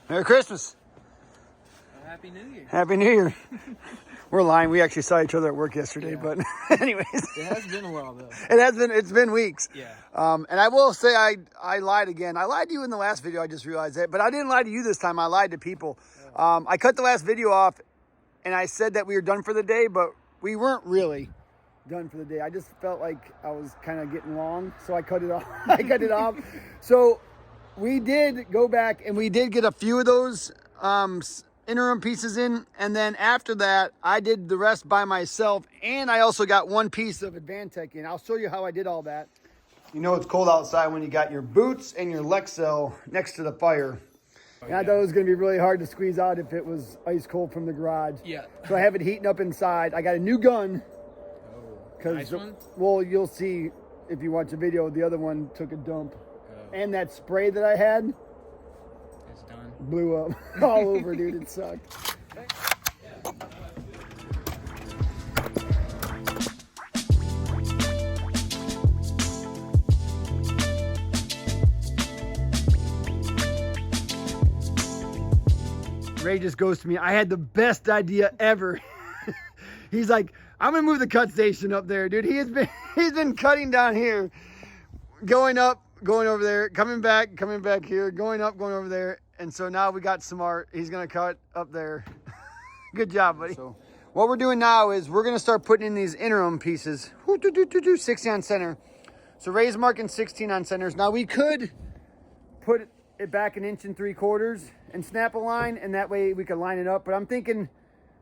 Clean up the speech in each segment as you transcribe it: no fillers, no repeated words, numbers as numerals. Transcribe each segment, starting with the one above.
Merry Christmas. Happy New Year. Happy New Year. We're lying. We actually saw each other at work yesterday, but anyways. It has been a while though. It's been weeks. Yeah. And I will say I lied again. I lied to you in the last video, I just realized that, but I didn't lie to you this time. I lied to people. I cut the last video off and I said that we were done for the day, but we weren't really done for the day. I just felt like I was kind of getting long, so I cut it off. So we did go back and we did get a few of those interim pieces in, and then after that I did the rest by myself, and I also got one piece of Advantech in. I'll show you how I did all that. You know it's cold outside when you got your boots and your Lexel next to the fire. And I thought it was going to be really hard to squeeze out if it was ice cold from the garage. Yeah. So I have it heating up inside. I got a new gun. Nice one? Well, you'll see if you watch the video, the other one took a dump. And that spray that I had, It's done. blew up all over, dude. It sucked. Ray just goes to me, I had the best idea ever. He's like, I'm gonna move the cut station up there, dude. He's been cutting down here, going up, going over there, coming back here, going up, going over there. And so now we got smart. He's gonna cut up there. Good job, buddy. So what we're doing now is we're gonna start putting in these interim pieces. 60 on center. So Ray's marking 16 on centers. Now we could put it back 1 3/4 inches and snap a line, and that way we could line it up. But I'm thinking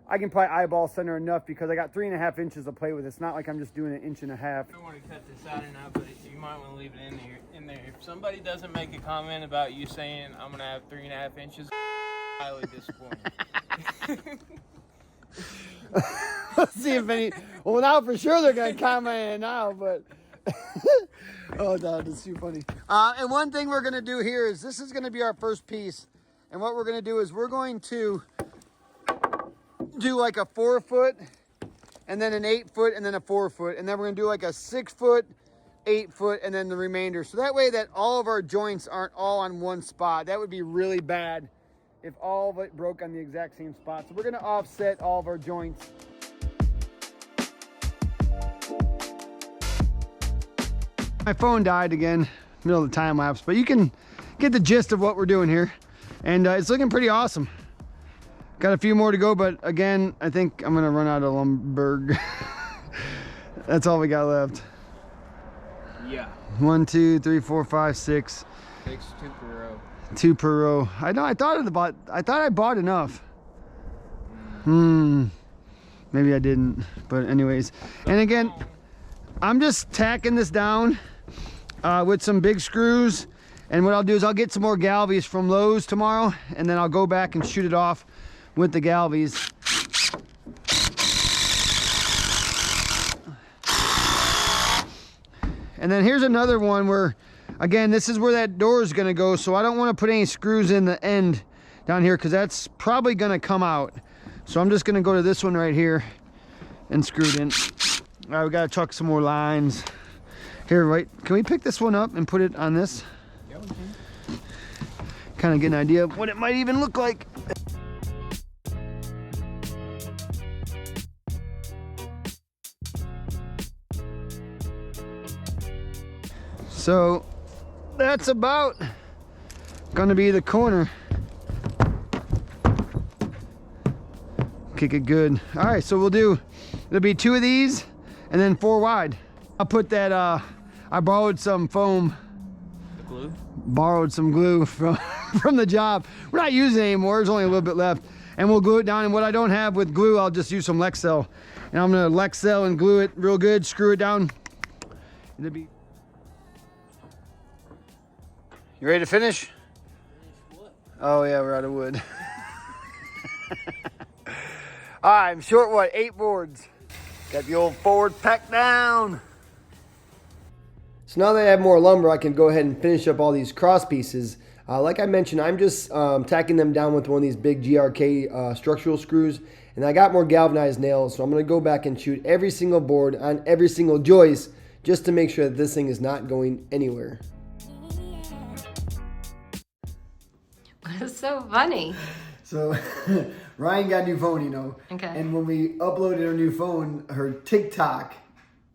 I can probably eyeball center enough because I got 3.5 inches to play with. It's not like I'm just doing 1.5 inches. I don't want to cut this out or not, but you might want to leave it in there. If somebody doesn't make a comment about you saying I'm gonna have 3.5 inches, highly disappointed. Let's see if any. Well, now for sure they're gonna comment now, but oh, that is too funny. And one thing we're gonna do here is this is gonna be our first piece, and what we're gonna do is we're going to do like a 4 foot, and then an 8 foot, and then a 4 foot, and then we're gonna do like a 6 foot, 8 foot, and then the remainder. So that way that all of our joints aren't all on one spot. That would be really bad if all of it broke on the exact same spot. So we're gonna offset all of our joints. My phone died again, middle of the time lapse, but you can get the gist of what we're doing here. And it's looking pretty awesome. Got a few more to go, but again, I think I'm gonna run out of lumber. That's all we got left. Yeah. 1, 2, 3, 4, 5, 6. Takes 2 per row. 2 per row. I know. I thought I bought enough. Maybe I didn't. But anyways, and again, I'm just tacking this down with some big screws. And what I'll do is I'll get some more galvies from Lowe's tomorrow, and then I'll go back and shoot it off with the galvies. And then here's another one where, again, this is where that door is going to go, so I don't want to put any screws in the end down here because that's probably going to come out. So I'm just going to go to this one right here and screw it in. All right, we got to chuck some more lines. Here, right, can we pick this one up and put it on this? Yeah, we can. Kind of get an idea of what it might even look like. So that's about gonna be the corner. Kick it good. All right, so there'll be 2 of these and then 4 wide. I'll put that, I borrowed some foam. The glue? Borrowed some glue from the job. We're not using it anymore, there's only a little bit left. And we'll glue it down, and what I don't have with glue, I'll just use some Lexel. And I'm gonna Lexel and glue it real good, screw it down. It'll be... You ready to finish? Oh yeah, we're out of wood. All right, I'm short what, 8 boards. Got the old forward pack down. So now that I have more lumber, I can go ahead and finish up all these cross pieces. Like I mentioned, I'm just tacking them down with one of these big GRK structural screws. And I got more galvanized nails, so I'm gonna go back and shoot every single board on every single joist just to make sure that this thing is not going anywhere. It's so funny. So Ryan got a new phone, you know. Okay. And when we uploaded her new phone, her TikTok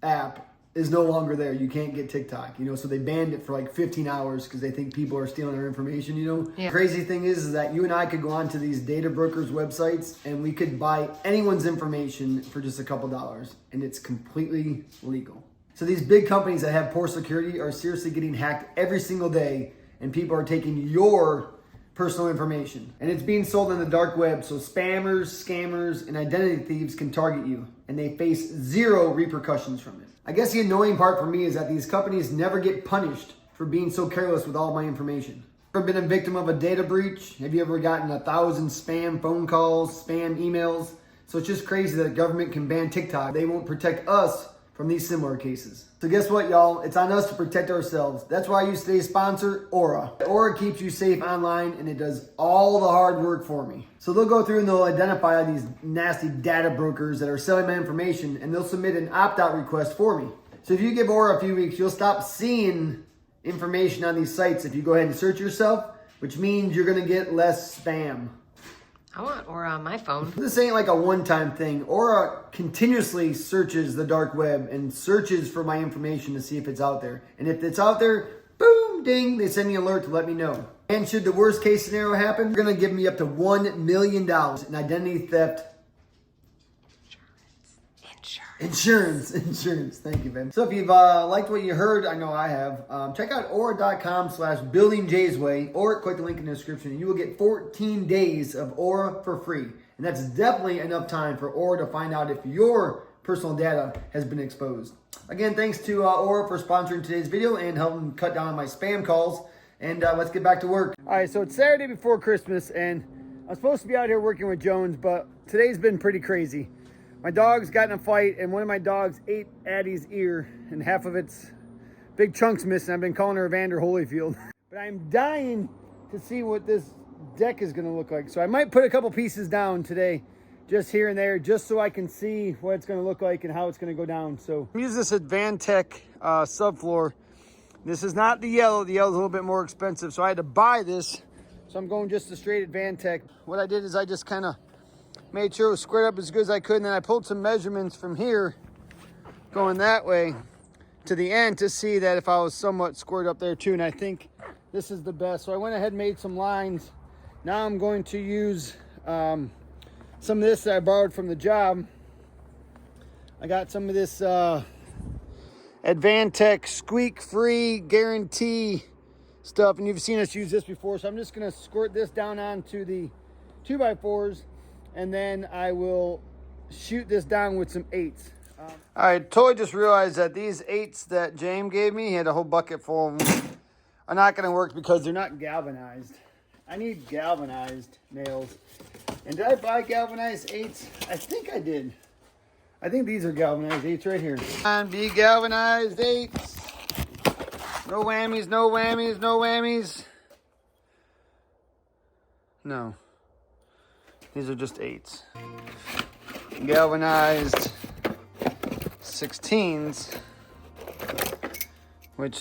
app is no longer there. You can't get TikTok, you know. So they banned it for like 15 hours because they think people are stealing our information, you know. Yeah. Crazy thing is that you and I could go onto these data brokers websites and we could buy anyone's information for just a couple dollars, and it's completely legal. So these big companies that have poor security are seriously getting hacked every single day, and people are taking your personal information. And it's being sold on the dark web, so spammers, scammers, and identity thieves can target you, and they face zero repercussions from it. I guess the annoying part for me is that these companies never get punished for being so careless with all my information. Ever been a victim of a data breach? Have you ever gotten 1,000 spam phone calls, spam emails? So it's just crazy that the government can ban TikTok. They won't protect us from these similar cases. So guess what, y'all? It's on us to protect ourselves. That's why I use today's sponsor, Aura. Aura keeps you safe online, and it does all the hard work for me. So they'll go through and they'll identify these nasty data brokers that are selling my information, and they'll submit an opt-out request for me. So if you give Aura a few weeks, you'll stop seeing information on these sites if you go ahead and search yourself, which means you're gonna get less spam. I want Aura on my phone. This ain't like a one-time thing. Aura continuously searches the dark web and searches for my information to see if it's out there. And if it's out there, boom, ding, they send me an alert to let me know. And should the worst case scenario happen, they're gonna give me up to $1 million in identity theft. Insurance. Thank you, Ben. So if you've liked what you heard, I know I have, check out aura.com/buildingjaysway or click the link in the description and you will get 14 days of Aura for free. And that's definitely enough time for Aura to find out if your personal data has been exposed. Again, thanks to Aura for sponsoring today's video and helping cut down on my spam calls. And let's get back to work. All right, so it's Saturday before Christmas and I'm supposed to be out here working with Jones, but today's been pretty crazy. My dog's got in a fight, and one of my dogs ate Addie's ear, and half of its big chunks missing. I've been calling her Evander Holyfield. But I'm dying to see what this deck is going to look like. So I might put a couple pieces down today, just here and there, just so I can see what it's going to look like and how it's going to go down. So I'm using this Advantech Subfloor. This is not the yellow. The yellow's a little bit more expensive, so I had to buy this. So I'm going just the straight Advantech. What I did is I just kind of made sure it was squared up as good as I could, and then I pulled some measurements from here going that way to the end to see that if I was somewhat squared up there too, and I think this is the best. So I went ahead and made some lines. Now I'm going to use some of this that I borrowed from the job. I got some of this Advantech squeak-free guarantee stuff, and you've seen us use this before, so I'm just going to squirt this down onto the 2x4s, and then I will shoot this down with some 8s. I totally just realized that these 8s that James gave me, he had a whole bucket full of them, are not going to work because they're not galvanized. I need galvanized nails. And did I buy galvanized 8s? I think I did. I think these are galvanized 8s right here. And be galvanized 8s. No whammies, no whammies, no whammies. No. These are just 8s. Galvanized 16s, which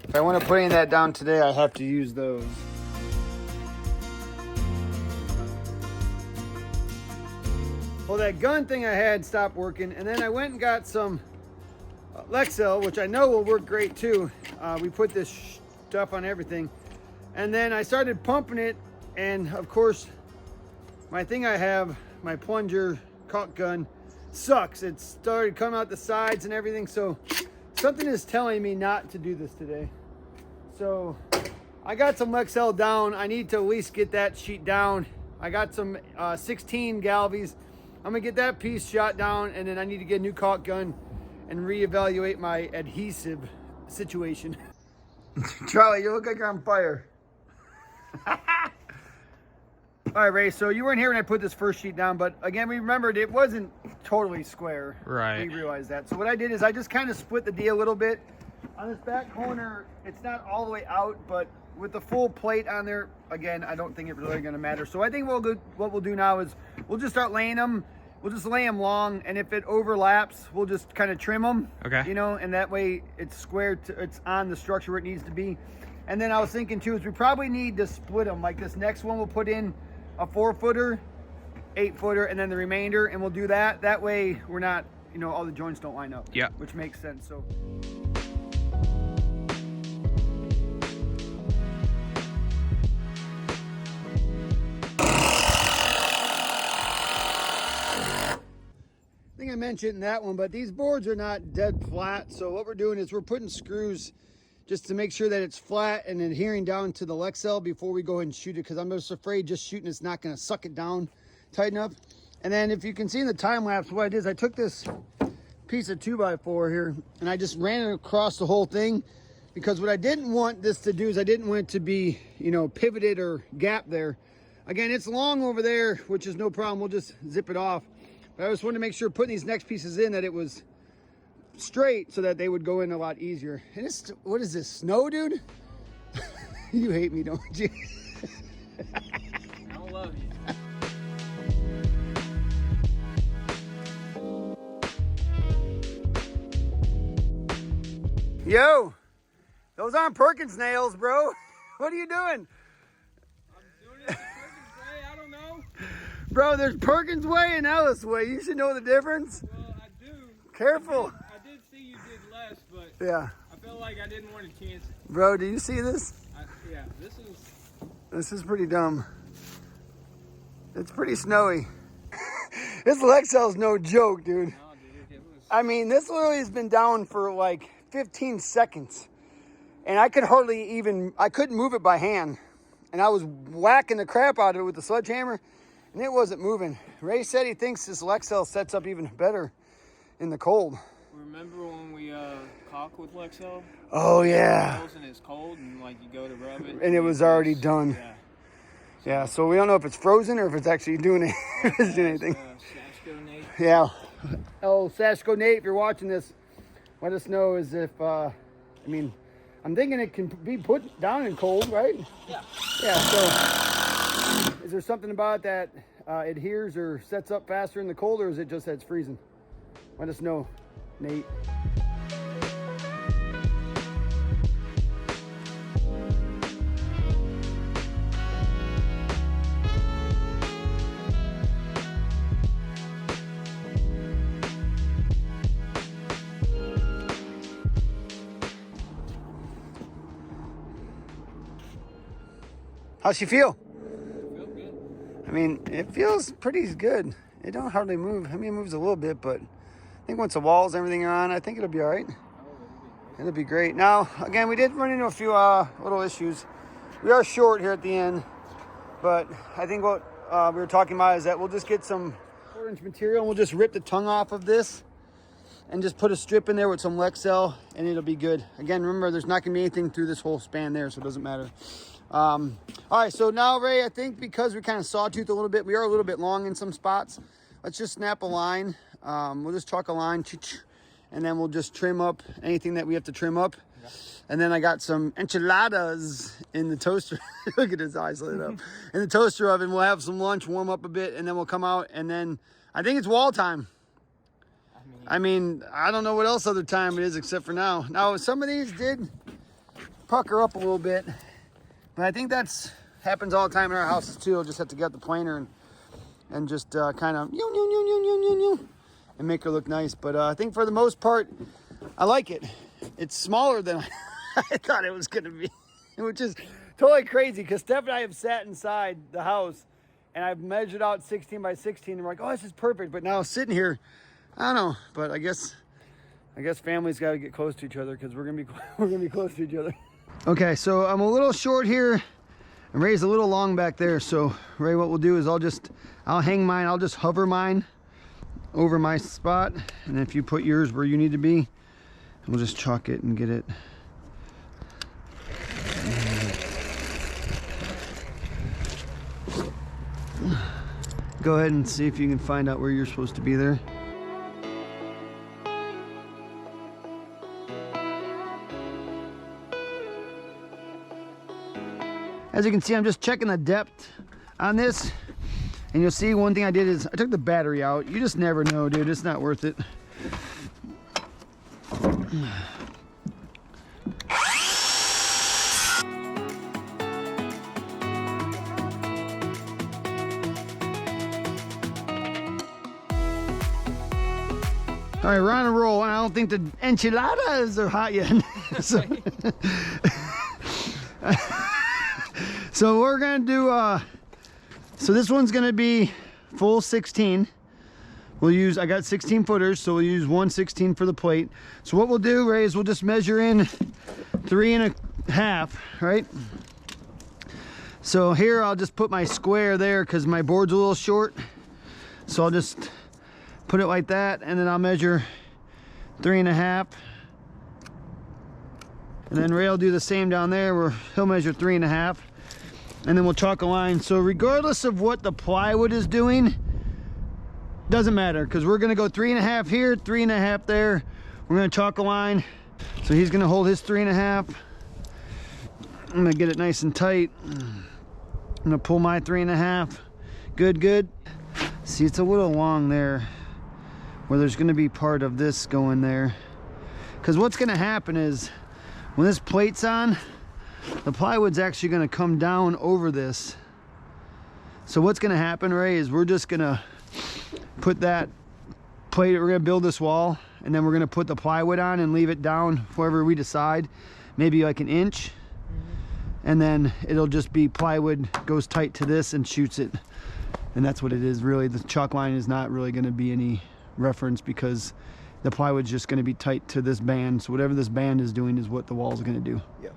if I want to put any of that down today, I have to use those. Well, that gun thing I had stopped working, and then I went and got some Lexel, which I know will work great too. We put this stuff on everything, and then I started pumping it, and of course, my thing I have, my plunger caulk gun, sucks. It started coming out the sides and everything, so something is telling me not to do this today. So I got some Lexel down. I need to at least get that sheet down. I got some 16 Galvies. I'm gonna get that piece shot down, and then I need to get a new caulk gun and reevaluate my adhesive situation. Charlie, you look like you're on fire. All right, Ray, so you weren't here when I put this first sheet down, but again, we remembered it wasn't totally square. Right. We realized that. So what I did is I just kind of split the D a little bit. On this back corner, it's not all the way out, but with the full plate on there, again, I don't think it's really going to matter. So I think what we'll do now is we'll just start laying them. We'll just lay them long, and if it overlaps, we'll just kind of trim them. Okay. You know, and that way it's square, it's on the structure where it needs to be. And then I was thinking too, is we probably need to split them. Like this next one, we'll put in a 4-footer, 8-footer, and then the remainder, and we'll do that. That way we're not, you know, all the joints don't line up. Yeah. Which makes sense, so. I think I mentioned that one, but these boards are not dead flat. So what we're doing is we're putting screws just to make sure that it's flat and adhering down to the Lexel before we go ahead and shoot it, because I'm just afraid just shooting it's not going to suck it down tight enough. And then if you can see in the time lapse, what I did is I took this piece of 2x4 here and I just ran it across the whole thing, because what I didn't want this to do is I didn't want it to be, you know, pivoted or gap there. Again, it's long over there, which is no problem. We'll just zip it off. But I just wanted to make sure putting these next pieces in that it was straight so that they would go in a lot easier. And it's, what is this, snow, dude? You hate me, don't you? I don't love you. Yo, those aren't Perkins nails, bro. What are you doing? I'm doing it the Perkins way, I don't know. Bro, there's Perkins way and Ellis way. You should know the difference. Well, I do. Careful. I did see you did less, but Yeah. I felt like I didn't want to chance it. Bro, do you see this? Yeah, This is pretty dumb. It's pretty snowy. This Lexel's no joke, dude. No, dude, it was. I mean, this literally has been down for like 15 seconds. And I could hardly even, I couldn't move it by hand. And I was whacking the crap out of it with the sledgehammer, and it wasn't moving. Ray said he thinks this Lexel sets up even better in the cold. Remember when we caulk with Lexel? Oh, yeah. And it's cold, and like you go to rub it, And it was already done. Yeah. Yeah, so we don't know if it's frozen or if it's actually doing it, if it's doing anything. Sashko Nate. Yeah. Oh, Sashko Nate, if you're watching this, let us know as if, I mean, I'm thinking it can be put down in cold, right? Yeah. Yeah, so is there something about it that adheres or sets up faster in the cold, or is it just that it's freezing? Let us know, Nate. How's she feel? Feel good. I mean, it feels pretty good. It don't hardly move. I mean, it moves a little bit, but I think once the walls and everything are on, I think it'll be all right. It'll be great. Now, again, we did run into a few little issues. We are short here at the end, but I think what we were talking about is that we'll just get some 4-inch material and we'll just rip the tongue off of this and just put a strip in there with some Lexel, and it'll be good. Again, remember, there's not gonna be anything through this whole span there, so it doesn't matter. All right, so now, Ray, I think because we kind of sawtooth a little bit, we are a little bit long in some spots. Let's just snap a line. We'll just chalk a line, and then we'll just trim up anything that we have to trim up. Yeah. And then I got some enchiladas in the toaster. Look at his eyes lit up. In the toaster oven, we'll have some lunch, warm up a bit, and then we'll come out, and then I think it's wall time. I mean, I don't know what else other time it is except for now. Now, some of these did pucker up a little bit. But I think that's happens all the time in our houses too. I'll just have to get the planer and just kind of and make her look nice. But I think for the most part, I like it. It's smaller than I thought it was going to be, which is totally crazy because Steph and I have sat inside the house and I've measured out 16 by 16 and we're like, oh, this is perfect. But now sitting here, I don't know. But I guess families got to get close to each other because we're gonna be close to each other. Okay, so I'm a little short here and Ray's a little long back there. So Ray, what we'll do is I'll hang mine, I'll just hover mine over my spot. And if you put yours where you need to be, we'll just chalk it and get it. Go ahead and see if you can find out where you're supposed to be there. As you can see, I'm just checking the depth on this. And you'll see one thing I did is I took the battery out. You just never know, dude. It's not worth it. All right, we're on a roll, and I don't think the enchiladas are hot yet. So, so we're gonna do, so this one's gonna be full 16. We'll use, I got 16 footers, so we'll use 1/16 for the plate. So what we'll do, Ray, is we'll just measure in 3 1/2, right? So here I'll just put my square there because my board's a little short. So I'll just put it like that, and then I'll measure 3 1/2. And then Ray will do the same down there where he'll measure 3 1/2. And then we'll chalk a line. So regardless of what the plywood is doing, doesn't matter, because we're gonna go 3 1/2 here, 3 1/2 there. We're gonna chalk a line. So he's gonna hold his 3 1/2. I'm gonna get it nice and tight. I'm gonna pull my 3 1/2. Good, good. See, it's a little long there where there's gonna be part of this going there. Because what's gonna happen is when this plate's on, the plywood's actually gonna come down over this. So what's gonna happen, Ray, is we're just gonna put that plate, we're gonna build this wall, and then we're gonna put the plywood on and leave it down wherever we decide, maybe like 1 inch. And then it'll just be plywood goes tight to this and shoots it. And that's what it is really. The chalk line is not really gonna be any reference because the plywood's just gonna be tight to this band. So whatever this band is doing is what the wall's gonna do. Yep.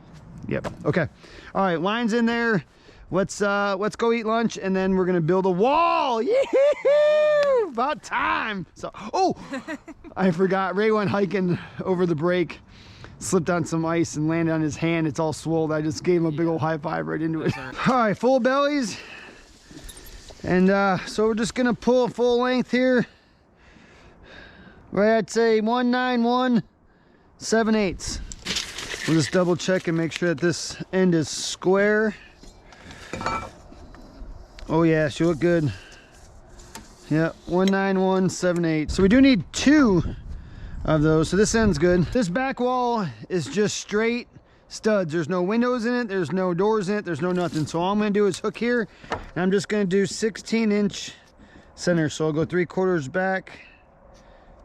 Yep, okay. All right, line's in there. Let's go eat lunch, and then we're gonna build a wall. Yee-hoo! About time. So, oh, I forgot. Ray went hiking over the break, slipped on some ice and landed on his hand. It's all swollen. I just gave him a big old high five right into it. All right, full bellies. And so we're just gonna pull a full length here. Right, I'd say 191 7/8. We'll just double check and make sure that this end is square. Oh yeah, she look good. Yeah, 191 7/8. So we do need 2 of those, so this end's good. This back wall is just straight studs. There's no windows in it, there's no doors in it, there's no nothing. So all I'm gonna do is hook here, and I'm just gonna do 16-inch center. So I'll go 3/4 back,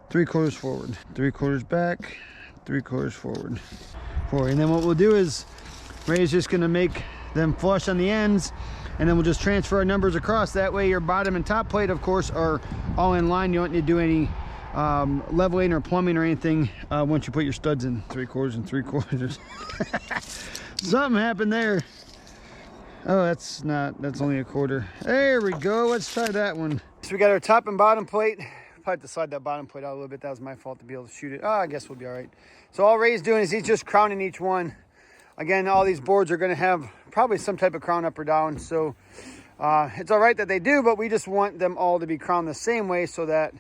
3/4 forward, 3/4 back, 3/4 forward. And then what we'll do is Ray's just gonna make them flush on the ends, and then we'll just transfer our numbers across. That way your bottom and top plate, of course, are all in line. You don't need to do any leveling or plumbing or anything once you put your studs in. 3/4 and 3/4. Something happened there. Oh, that's only 1/4. There we go. Let's try that one. So we got our top and bottom plate. Probably have to slide that bottom plate out a little bit. That was my fault to be able to shoot it. Oh, I guess we'll be all right. So all Ray's doing is he's just crowning each one. Again, all these boards are going to have probably some type of crown up or down. So it's all right that they do, but we just want them all to be crowned the same way so that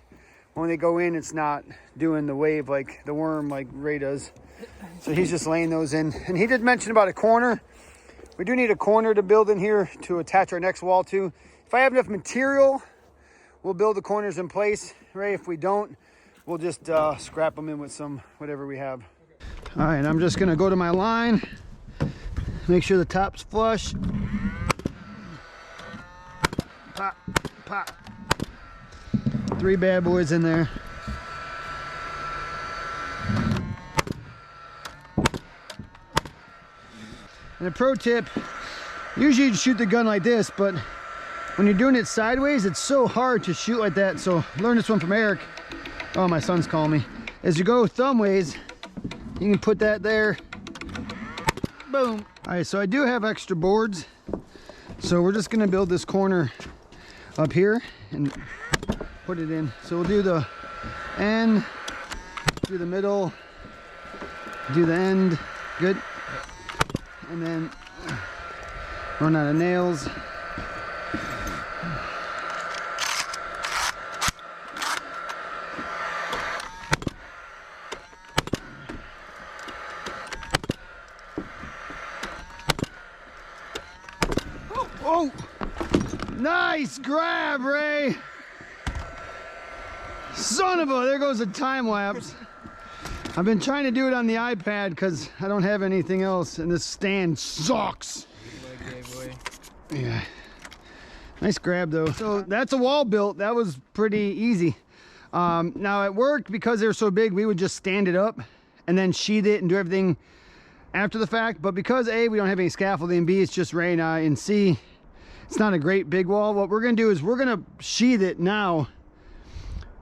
when they go in, it's not doing the wave like the worm like Ray does. So he's just laying those in. And he did mention about a corner. We do need a corner to build in here to attach our next wall to. If I have enough material, we'll build the corners in place. Ray, if we don't, we'll just scrap them in with some whatever we have. All right, I'm just gonna go to my line, make sure the top's flush. Pop, pop. 3 bad boys in there. And a pro tip, usually you shoot the gun like this, but when you're doing it sideways, it's so hard to shoot like that. So learn this one from Eric. Oh, my son's calling me. As you go thumb ways, you can put that there. Boom. All right, so I do have extra boards. So we're just gonna build this corner up here and put it in. So we'll do the end, do the middle, do the end. Good. And then run out of nails. Oh, nice grab, Ray. Son of a, there goes a time lapse. I've been trying to do it on the iPad because I don't have anything else, and this stand sucks. Yeah. Nice grab though. So that's a wall built. That was pretty easy. Now it worked because they're so big, we would just stand it up and then sheath it and do everything after the fact. But because A, we don't have any scaffolding, and B, it's just Ray and I, and C, it's not a great big wall. What we're gonna do is we're gonna sheath it now,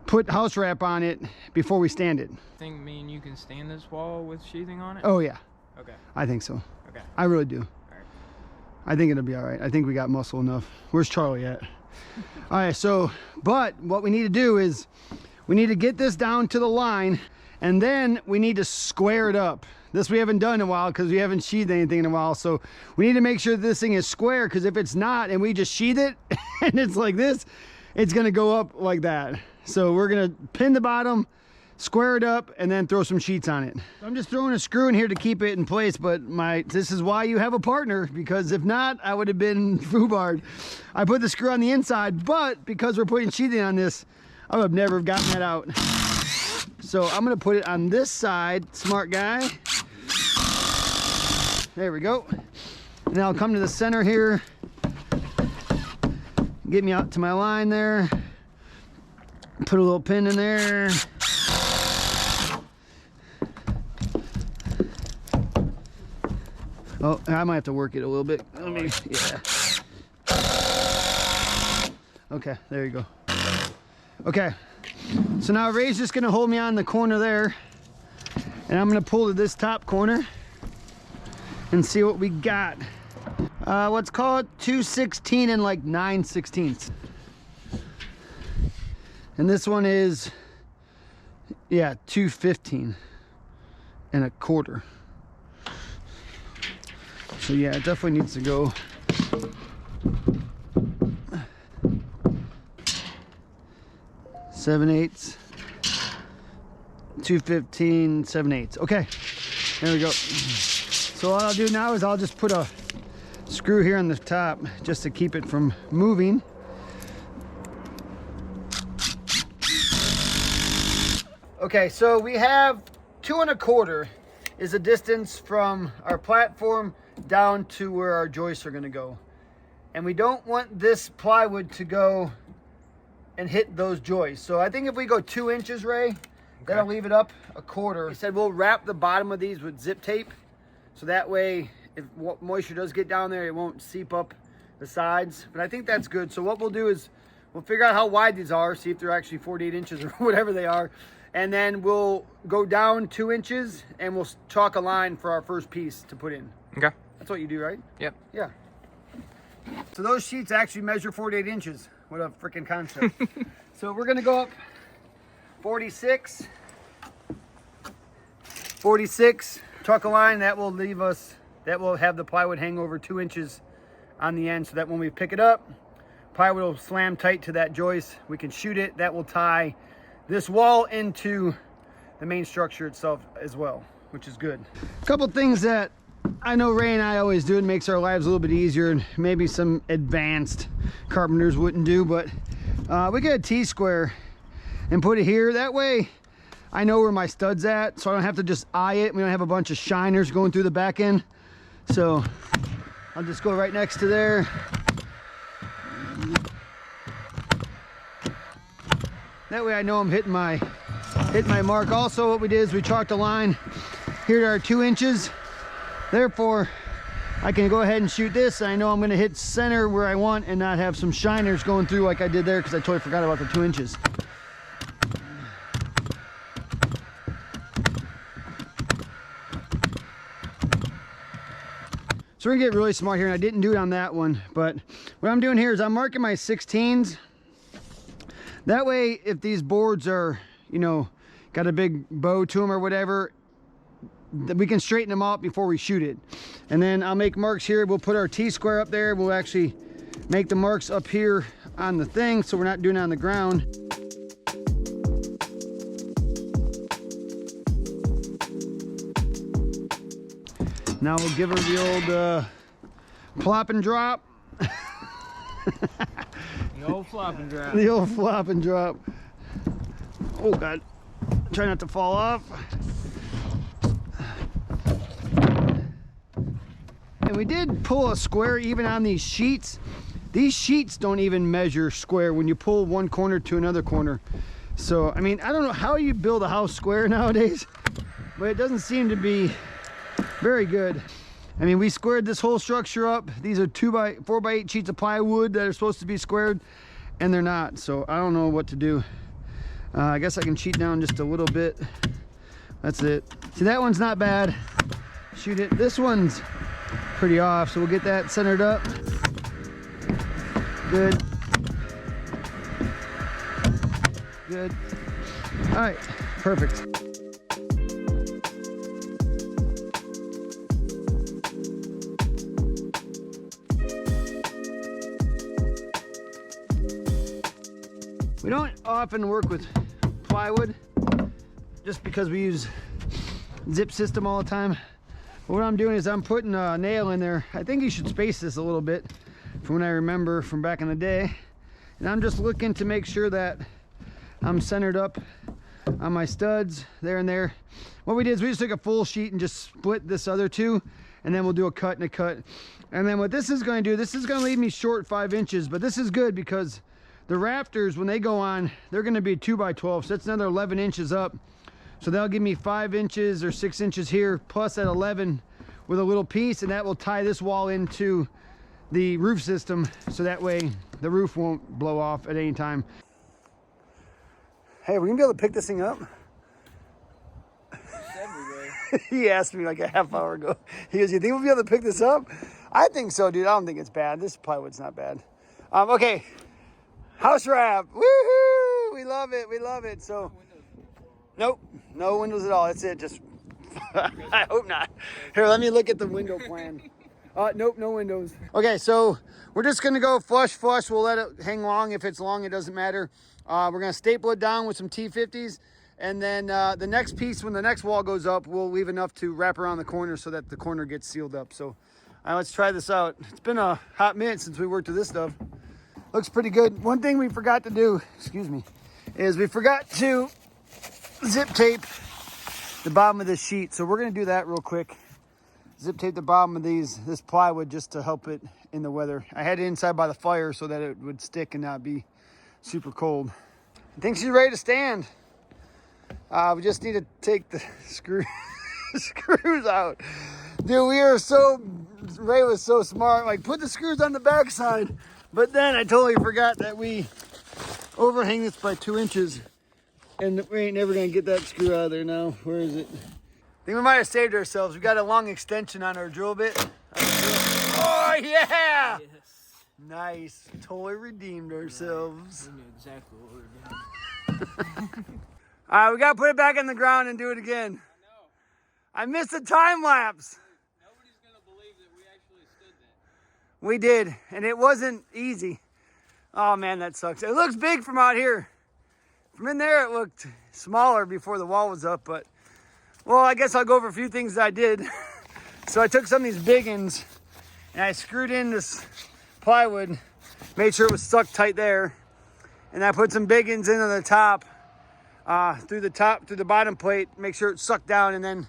put house wrap on it before we stand it. Think me and you can stand this wall with sheathing on it? Oh yeah. Okay. I think so. Okay. I really do. All right. I think it'll be all right. I think we got muscle enough. Where's Charlie at? All right, so, but what we need to do is we need to get this down to the line, and then we need to square it up. This we haven't done in a while because we haven't sheathed anything in a while. So we need to make sure this thing is square, because if it's not and we just sheath it and it's like this, it's gonna go up like that. So we're gonna pin the bottom, square it up, and then throw some sheets on it. I'm just throwing a screw in here to keep it in place, but this is why you have a partner, because if not, I would have been foobarred. I put the screw on the inside, but because we're putting sheathing on this, I would have never gotten that out. So I'm gonna put it on this side, smart guy. There we go. And I'll come to the center here, get me out to my line there, put a little pin in there. Oh, I might have to work it a little bit. Let me, yeah. Okay, there you go. Okay, so now Ray's just gonna hold me on the corner there, and I'm gonna pull to this top corner and see what we got. Let's call it 216 and like 9/16. And this one is, yeah, 215 and a quarter. So yeah, it definitely needs to go. Seven eighths, 215, 7/8. Okay, there we go. So what I'll do now is I'll just put a screw here on the top just to keep it from moving. Okay, so we have 2 1/4 is the distance from our platform down to where our joists are gonna go. And we don't want this plywood to go and hit those joists. So I think if we go 2 inches, Ray, that'll leave it up 1/4. He said we'll wrap the bottom of these with zip tape, so that way if moisture does get down there, it won't seep up the sides. But I think that's good. So what we'll do is we'll figure out how wide these are, see if they're actually 48 inches or whatever they are, and then we'll go down 2 inches and we'll chalk a line for our first piece to put in. Okay. That's what you do, right? Yep. Yeah. So those sheets actually measure 48 inches. What a freaking concept. So we're gonna go up 46, 46, chalk a line. That will leave us, that will have the plywood hang over 2 inches on the end, so that when we pick it up, plywood will slam tight to that joist. We can shoot it. That will tie this wall into the main structure itself as well, which is good. A couple things that I know Ray and I always do, it makes our lives a little bit easier, and maybe some advanced carpenters wouldn't do, but we get a T-square and put it here. That way I know where my stud's at, so I don't have to just eye it. We don't have a bunch of shiners going through the back end. So I'll just go right next to there. That way I know I'm hitting my mark. Also, what we did is we chalked a line here to our 2 inches. Therefore, I can go ahead and shoot this. I know I'm gonna hit center where I want and not have some shiners going through like I did there, because I totally forgot about the 2 inches. So we're gonna get really smart here, and I didn't do it on that one, but what I'm doing here is I'm marking my 16s. That way, if these boards are, you know, got a big bow to them or whatever, we can straighten them out before we shoot it. And then I'll make marks here. We'll put our T-square up there. We'll actually make the marks up here on the thing, so we're not doing it on the ground. Now we'll give her the old plop and drop. The old flop and drop. The old flop and drop. Oh God, try not to fall off. And we did pull a square even on these sheets. These sheets don't even measure square when you pull one corner to another corner. So, I mean, I don't know how you build a house square nowadays, but it doesn't seem to be very good. I mean, we squared this whole structure up. These are 4x8 sheets of plywood that are supposed to be squared, and they're not. So I don't know what to do. I guess I can cheat down just a little bit. That's it. See, that one's not bad. Shoot it. This one's pretty off, so we'll get that centered up. Good. Good. All right, perfect. We don't often work with plywood just because we use zip system all the time. But what I'm doing is I'm putting a nail in there. I think you should space this a little bit from what I remember from back in the day. And I'm just looking to make sure that I'm centered up on my studs there and there. What we did is we just took a full sheet and just split this other two, and then we'll do a cut and a cut. And then what this is going to do, this is going to leave me short 5 inches, but this is good because the rafters, when they go on, they're going to be 2x12, so that's another 11 inches up. So that'll give me 5 inches or 6 inches here, plus that 11 with a little piece, and that will tie this wall into the roof system, so that way the roof won't blow off at any time. Hey, are we gonna be able to pick this thing up? He asked me like a half hour ago. He goes, "You think we'll be able to pick this up?" I think so, dude. I don't think it's bad. This plywood's not bad. Okay. House wrap, woohoo! We love it, we love it. So, nope, no windows at all. That's it. Just, I hope not. Here, let me look at the window plan. Nope, no windows. Okay, so we're just gonna go flush. We'll let it hang long. If it's long, it doesn't matter. We're gonna staple it down with some T50s, and then the next piece, when the next wall goes up, we'll leave enough to wrap around the corner so that the corner gets sealed up. So, let's try this out. It's been a hot minute since we worked with this stuff. Looks pretty good. One thing we forgot to do, excuse me, is we forgot to zip tape the bottom of this sheet. So we're gonna do that real quick. Zip tape the bottom of this plywood just to help it in the weather. I had it inside by the fire so that it would stick and not be super cold. I think she's ready to stand. We just need to take the screws out. Dude, Ray was so smart. Like, put the screws on the back side. But then I totally forgot that we overhang this by 2 inches, and we ain't never gonna get that screw out of there now. Where is it? I think we might have saved ourselves. We got a long extension on our drill bit. Oh yeah! Yes. Nice. Totally redeemed ourselves. We knew exactly what we were doing. All right, we gotta put it back in the ground and do it again. I know. I missed the time lapse. Nobody's gonna believe that we actually stood that. We did, and it wasn't easy. Oh man, that sucks. It looks big from out here. From in there, it looked smaller before the wall was up, but, well, I guess I'll go over a few things that I did. So I took some of these big ones, and I screwed in this plywood, made sure it was stuck tight there, and I put some big ones into the top, through the bottom plate, make sure it sucked down, and then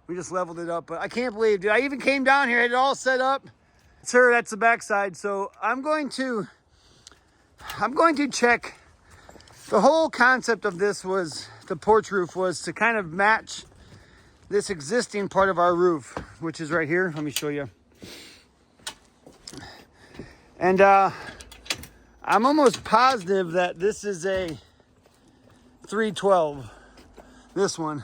we just leveled it up. But I can't believe, dude, I even came down here, had it all set up. Sir, that's the backside. So I'm going to check. The whole concept of this was, the porch roof, was to kind of match this existing part of our roof, which is right here. Let me show you. And I'm almost positive that this is a 312, this one.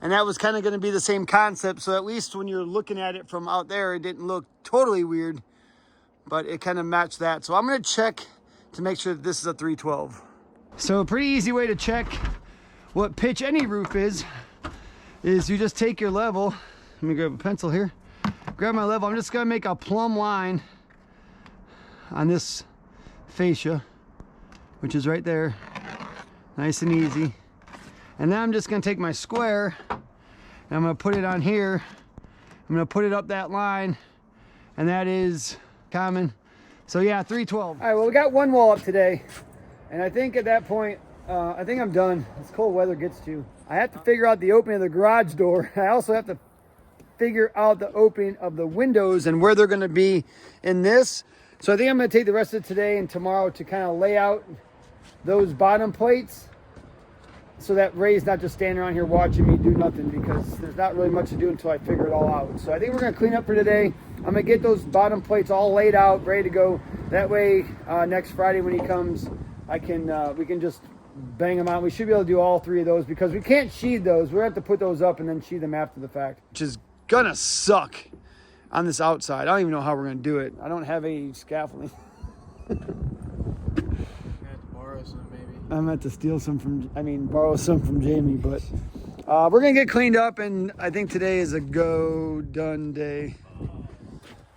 And that was kind of going to be the same concept. So at least when you're looking at it from out there, it didn't look totally weird, but it kind of matched that. So I'm going to check to make sure that this is a 312. So a pretty easy way to check what pitch any roof is you just take your level. Let me grab a pencil here. Grab my level. I'm just going to make a plumb line on this fascia, which is right there. Nice and easy. And now I'm just going to take my square and I'm going to put it on here. I'm going to put it up that line, and that is common. So yeah, 312. All right, well, we got one wall up today, and I think at that point, I think I'm done. This cold weather gets to you. I have to figure out the opening of the garage door. I also have to figure out the opening of the windows and where they're going to be in this. So I think I'm going to take the rest of today and tomorrow to kind of lay out those bottom plates so that Ray's not just standing around here watching me do nothing, because there's not really much to do until I figure it all out. So I think we're gonna clean up for today. I'm gonna get those bottom plates all laid out, ready to go. That way, next Friday when he comes, I can we can just bang them out. We should be able to do all 3 of those, because we can't sheathe those. We're gonna have to put those up and then sheathe them after the fact, which is gonna suck on this outside. I don't even know how we're gonna do it. I don't have any scaffolding. Borrow some, maybe. I meant to steal some from, borrow some from Jamie, but we're gonna get cleaned up, and I think today is a done day.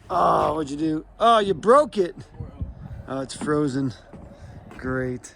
Oh, what'd you do? Oh, you broke it. Oh, it's frozen. Great.